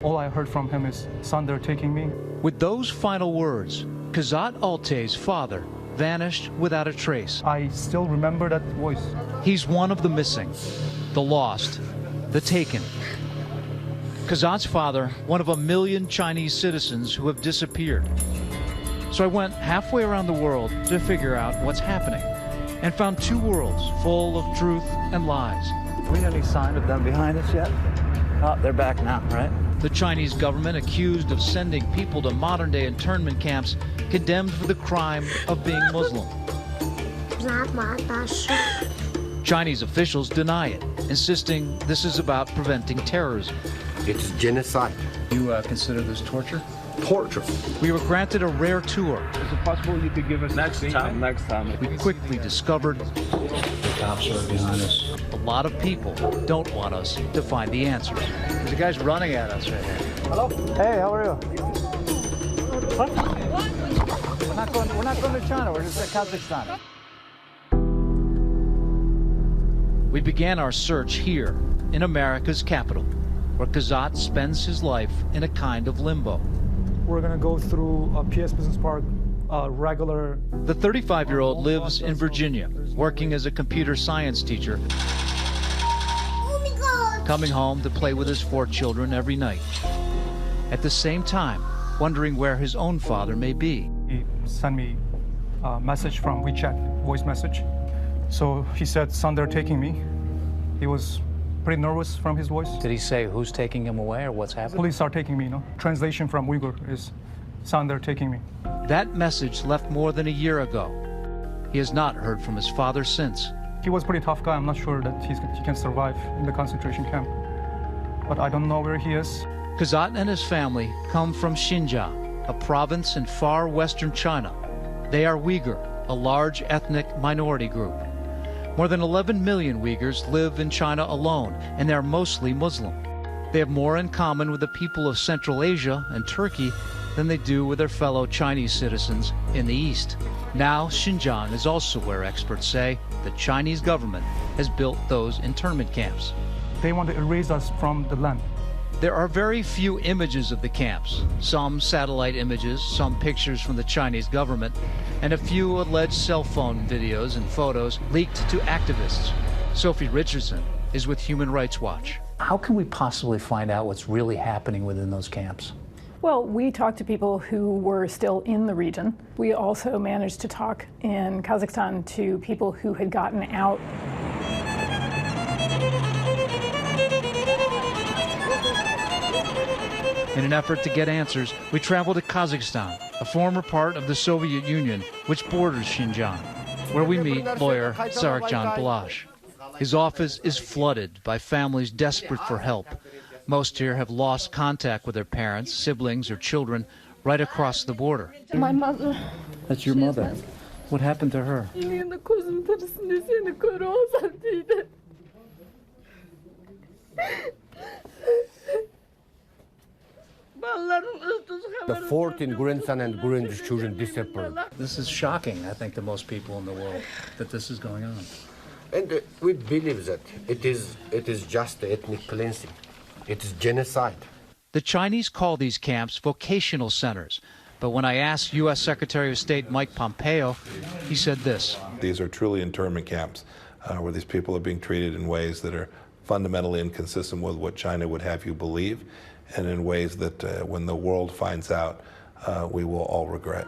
All I heard from him is, "Son, they're taking me." With those final words, Kazat Altay's father vanished without a trace. I still remember that voice. He's one of the missing, the lost, the taken. Kazat's father, one of a million Chinese citizens who have disappeared. So I went halfway around the world to figure out what's happening and found two worlds full of truth and lies. We got any sign of them behind us yet? Oh, they're back now, right? The Chinese government accused of sending people to modern-day internment camps, condemned for the crime of being Muslim. Chinese officials deny it, insisting this is about preventing terrorism. It's genocide. You consider this torture? Torture. We were granted a rare tour. Is it possible you could give us Next time. We quickly discovered The cops are behind us. a lot of people don't want us to find the answers. There's a guy's running at us right here. Hello? Hey, how are you? What? We're not going to China. We're just in Kazakhstan. We began our search here in America's capital, where Kazat spends his life in a kind of limbo. We're gonna go through PS Business Park, regular. The 35-year-old lives in Virginia, working as a computer science teacher, coming home to play with his 4 children every night. At the same time, wondering where his own father may be. He sent me a message from WeChat, voice message. So he said, "Son, they're taking me." He was pretty nervous from his voice. Did he say who's taking him away or what's happening? Police are taking me, you know. Translation from Uyghur is, "Son, they're taking me." That message left more than a year ago. He has not heard from his father since. He was a pretty tough guy. I'm not sure that he can survive in the concentration camp. But I don't know where he is. Kazat and his family come from Xinjiang, a province in far western China. They are Uyghur, a large ethnic minority group. More than 11 million Uyghurs live in China alone, and they're mostly Muslim. They have more in common with the people of Central Asia and Turkey than they do with their fellow Chinese citizens in the East. Now, Xinjiang is also where experts say the Chinese government has built those internment camps. They want to erase us from the land. There are very few images of the camps, some satellite images, some pictures from the Chinese government, and a few alleged cell phone videos and photos leaked to activists. Sophie Richardson is with Human Rights Watch. How can we possibly find out what's really happening within those camps? Well, we talked to people who were still in the region. We also managed to talk in Kazakhstan to people who had gotten out. In an effort to get answers, we traveled to Kazakhstan, a former part of the Soviet Union, which borders Xinjiang, where we meet lawyer Sarakjan Balash. His office is flooded by families desperate for help. Most here have lost contact with their parents, siblings, or children right across the border. My mother. That's your mother. What happened to her? The 14 grandson and grandchildren disappeared. This is shocking, I think, to most people in the world that this is going on. And we believe that it is just ethnic cleansing. It is genocide. The Chinese call these camps vocational centers. But when I asked U.S. Secretary of State Mike Pompeo, he said this. These are truly internment camps where these people are being treated in ways that are fundamentally inconsistent with what China would have you believe, and in ways that when the world finds out, we will all regret.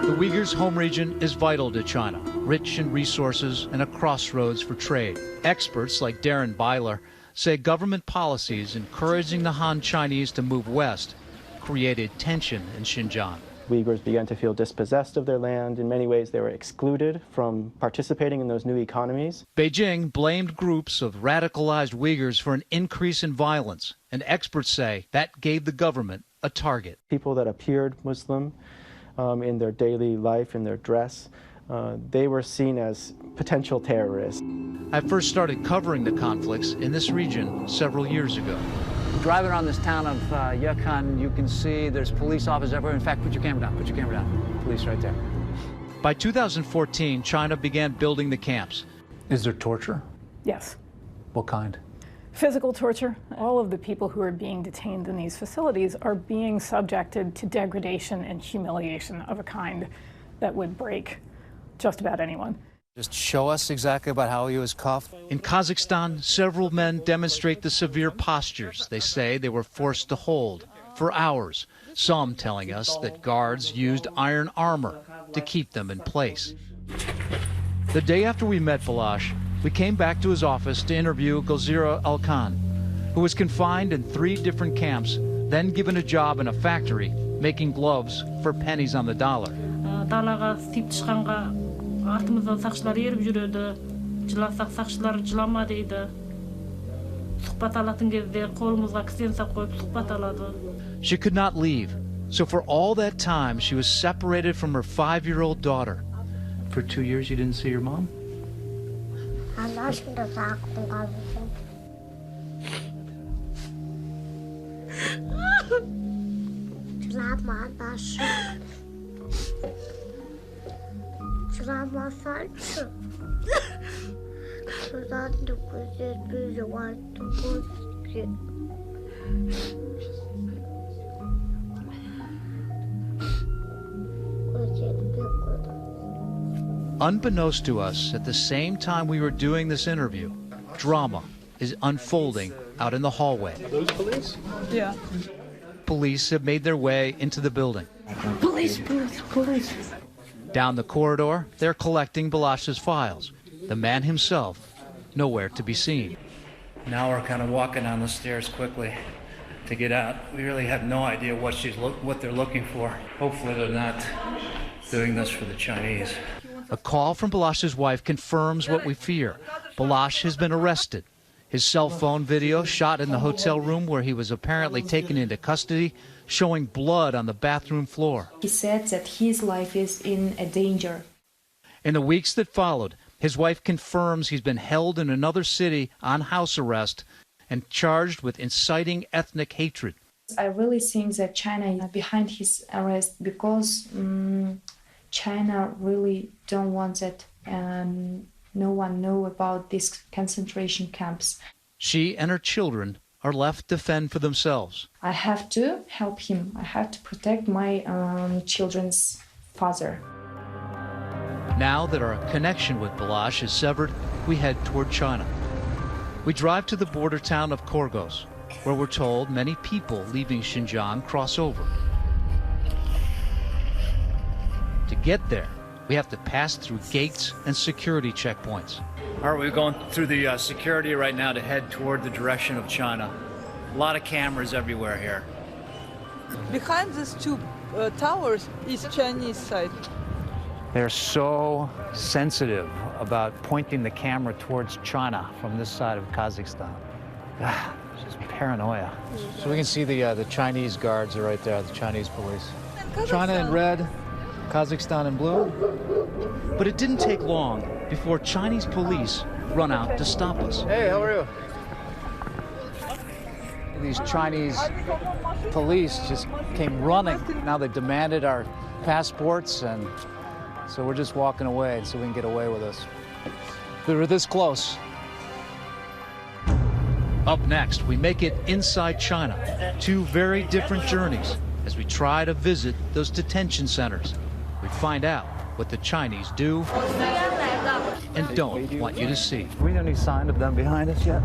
The Uyghurs' home region is vital to China, rich in resources and a crossroads for trade. Experts like Darren Byler say government policies encouraging the Han Chinese to move west created tension in Xinjiang. Uyghurs began to feel dispossessed of their land. In many ways, they were excluded from participating in those new economies. Beijing blamed groups of radicalized Uyghurs for an increase in violence, and experts say that gave the government a target. People that appeared Muslim in their daily life, in their dress, they were seen as potential terrorists. I first started covering the conflicts in this region several years ago. Driving around this town of Yukon, you can see there's police officers everywhere. In fact, put your camera down, put your camera down. Police right there. By 2014, China began building the camps. Is there torture? Yes. What kind? Physical torture. All of the people who are being detained in these facilities are being subjected to degradation and humiliation of a kind that would break just about anyone. Just show us exactly about how he was cuffed. In Kazakhstan, several men demonstrate the severe postures they say they were forced to hold for hours, some telling us that guards used iron armor to keep them in place. The day after we met Balash, we came back to his office to interview Gulzira Alkan, who was confined in 3 different camps, then given a job in a factory making gloves for pennies on the dollar. Артымыздан сақшылар еріп жүреді, жыласақ сақшылар жылама дейді. Сұхбат алатын кезде қолымызға кісен сап қойып сұхбат алады. She could not leave, so for all that time she was separated from her 5-year-old daughter. For 2 years you didn't see your mom? Unbeknownst to us, at the same time we were doing this interview, drama is unfolding out in the hallway. Are those police? Yeah. Police have made their way into the building. Police. Down the corridor, they're collecting Balash's files. The man himself, nowhere to be seen. Now we're kind of walking down the stairs quickly to get out. We really have no idea what they're looking for. Hopefully they're not doing this for the Chinese. A call from Balash's wife confirms what we fear. Balash has been arrested. His cell phone video shot in the hotel room where he was apparently taken into custody, showing blood on the bathroom floor. He said that his life is in a danger. In the weeks that followed, his wife confirms he's been held in another city on house arrest and charged with inciting ethnic hatred. I really think that China is behind his arrest because China really don't want that no one know about these concentration camps. She and her children are left to fend for themselves. I have to help him. I have to protect my children's father. Now that our connection with Balash is severed, we head toward China. We drive to the border town of Korgos, where we're told many people leaving Xinjiang cross over. To get there, we have to pass through gates and security checkpoints. All right, we're going through the security right now to head toward the direction of China. A lot of cameras everywhere here. Behind these 2 towers is Chinese side. They're so sensitive about pointing the camera towards China from this side of Kazakhstan. It's just paranoia. So we can see the Chinese guards are right there, the Chinese police. China in red, Kazakhstan in blue. But it didn't take long before Chinese police run out to stop us. Hey, how are you? These Chinese police just came running. Now they demanded our passports, and so we're just walking away so we can get away with us. We were this close. Up next, we make it inside China. 2 very different journeys as we try to visit those detention centers. We find out what the Chinese do and don't want you to see. We have any sign of them behind us yet?